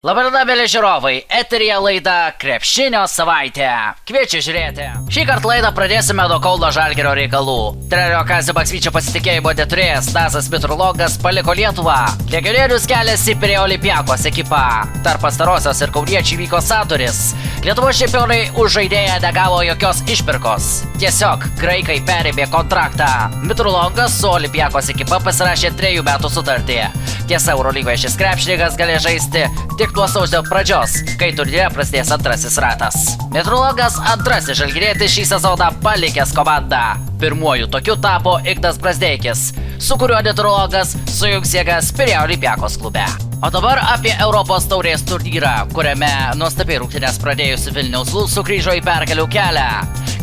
Labadiena, mėly žiūrovai, eteryje laida Krepšinio savaitė. Kviečiu žiūrėti. Šį kartą laidą pradėsime nuo Kauno Žalgirio reikalų. Trenerio Kazio Maksvyčio pasitikėjimo neturėjęs Stasas Mitrologas paliko Lietuvą. Legionierius keliasi prie Olympiakos ekipą. Tarp pastarosios ir kauniečių vyko sandoris. Lietuvos čempionai už žaidėją negavo jokios išpirkos. Tiesiog graikai perėmė kontraktą. Mitrologas su Olympiakos ekipa pasirašė 3 metų sutartį. Tiesa, Eurolygoje šis krepšininkas galės žaisti tik nuo sausio pradžios, kai turnyre prasidės antrasis ratas. Mitrologas antrasis žalgirietis šį sezoną palikęs komandą. Pirmuoju tokiu tapo Ignas Brazdeikis, su kuriuo Mitrologas sujungs jėgas Pirėjo Olympiakos klube. O dabar apie Europos taurės turnyrą, kuriame nuostabiai rungtynes pradėjusi Vilniaus Lul sugrįžo į pergalių kelią.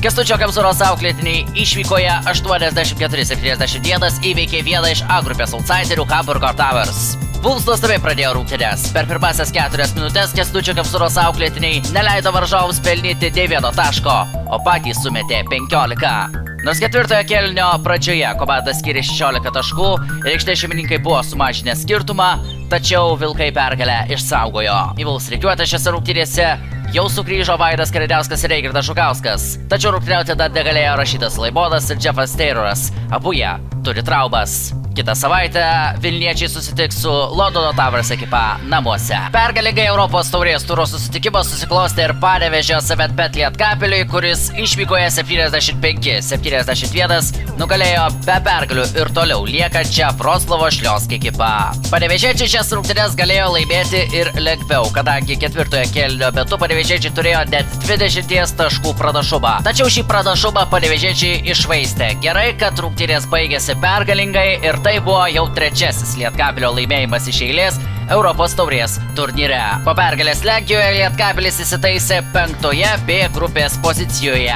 Kęstučio Kemzūros auklėtiniai išvykoje 84-71 įveikė vieną iš A grupės outsiderių Hamburgo Towers. Wolves nuostabiai pradėjo rungtynes. Per pirmasias 4 minutės Kęstučio Kemzūros auklėtiniai neleido varžovams pelnyti nė vieno taško, o patys sumetė 15. Nors ketvirtojo kėlinio pradžioje komanda skyrė 16 taškų ir aikštės šeimininkai buvo sumažinę skirtumą, tačiau Vilkai pergalę išsaugojo. Į Wolves rikiuotę šiose rungtynėse jau sugrįžo Vaidas Karidauskas ir Eigirdas Žukauskas, tačiau rungtyniauti dar negalėjo Rašydas Laibonas ir Jeffas Tayloras. Abu jie turi traumas. Kitą savaitę Vilniečiai susitiks su Londono Towers ekipa namuose. Pergalingai Europos taurės turo susitikimas susiklostė ir Panevėžio Cement Lietkabeliui, kuris išvykoje 75-71 nugalėjo be pergalių ir toliau liekančią Vroclavo Šlionsk ekipą. Panevėžiečiai šias rungtynes galėjo laimėti ir lengviau, kadangi ketvirtojo kėlinio metu panevėžiečiai turėjo net 20 taškų pranašumą. Tačiau šį pranašumą panevėžiečiai iššvaistė. Gerai, kad rungtynės baigėsi pergalingai ir tai buvo jau trečiasis Lietkabelio laimėjimas iš eilės Europos taurės turnyre. Po pergalės Lenkijoje Lietkabelis įsitaisė 5-oje B grupės pozicijoje.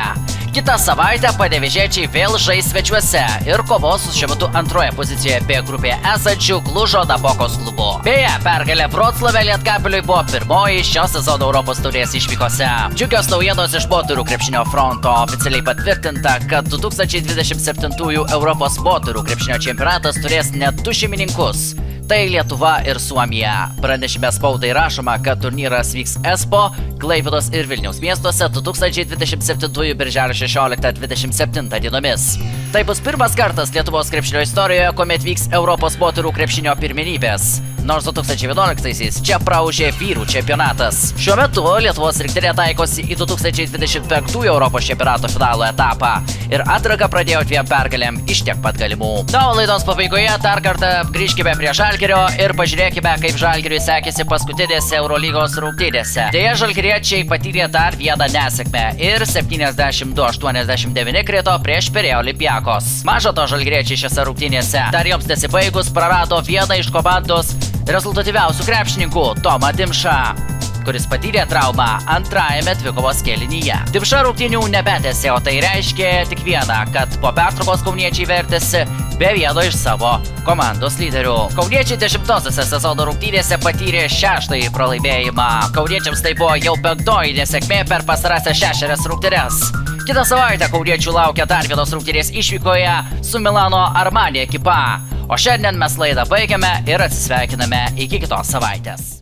Kitą savaitę panevėžiečiai vėl žais svečiuose ir kovos su šiuo metu 2-oje pozicijoje B grupėje esančių Klužo Nabokos klubu. Beje, pergalė Vroclave Lietkabeliui buvo pirmoji šio sezono Europos taurės išvykose. Džiugios naujienos iš moterų krepšinio fronto. Oficialiai patvirtinta, kad 2027 Europos moterų krepšinio čempionatas turės net 2 šeimininkus. Tai Lietuva ir Suomija. Pranešime spaudai rašoma, kad turnyras vyks Espo, Klaipėdos ir Vilniaus miestuose 2027 birželio 16-27 dienomis. Tai bus pirmas kartas Lietuvos krepšinio istorijoje, kuomet vyks Europos moterų krepšinio pirmenybės. Nors 2011-aisiais čia praūžė vyrų čempionatas. Šiuo metu Lietuvos rinktinė taikosi į 2025 Europos čempionato finalo etapą ir atranką pradėjo 2 pergalėm iš tiek pat galimų. Na, o laidos pabaigoje dar kartą grįžkime prie Žalgirio ir pažiūrėkime, kaip Žalgiriui sekėsi paskutinėse Eurolygos rungtynėse. Deja, žalgiriečiai patyrė dar vieną nesėkmę ir 72-89 krito prieš Pirėjo Olympiakos. Maža to, žalgiriečiai šiose rungtynėse dar joms nesibaigus prarado vieną iš komandos rezultatyviausių krepšininkų Tomą Dimšą, kuris patyrė traumą antrajame dvikovos kėlinyje. Dimša rungtynių nebetęsė, o tai reiškia tik vieną, kad po pertraukos kauniečiai vertėsi be vieno iš savo komandos lyderių. Kauniečiai 10-osiose sezono rungtynėse patyrė 6-ąjį pralaimėjimą. Kauniečiams tai buvo jau 5-oji nesėkmė per pastarąsias 6 rungtynes. Kitą savaitę kauniečių laukia dar vienos rungtynės išvykoje su Milano Armani ekipa. O šiandien mes laidą baigiame ir atsisveikiname iki kitos savaitės.